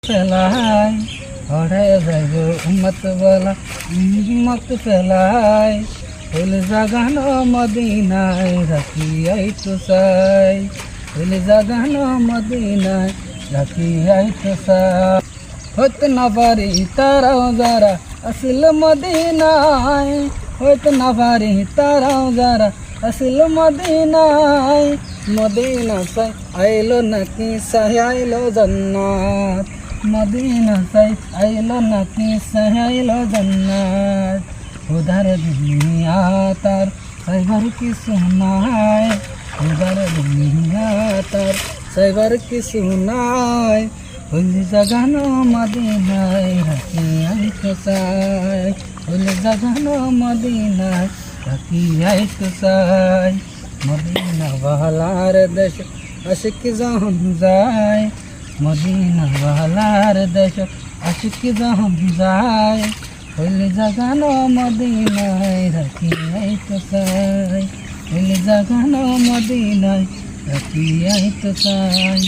ফেলাই হরে যাব উম্মত বলা উম্মত ফেলাই ফুল জাগানো মদিনায় রাখি আইতো চাই ফুল জাগানো মদিনায় রাখি আইতো চাই হইতে না পারি তারাও যারা আসিল মদিনায় হইতে না পারি তারাও যারা আসিল মদিনায় মদিনা চাই আইলো নাকি চাই আইলো জান্নাত মদিনা চাই আইলো নাকি চাই আইলো জান্নাত উধার দুনিয়া তার সাইবার কিছু নাই উধার দুনিয়া তার সাইবার কিছু নাই ফুল জাগানো মদিনায় রাখি আইতো চাই ফুল জাগানো মদিনায় রাখি আইতো চাই মদিনা বালার দেশ আশিক যখন যায় মদিনা বালার দেশ আশিক যখন যায় ফুল জাগানো মদিনায় রাখি আইতো চাই ফুল জাগানো মদিনায় রাখি আইতো চাই।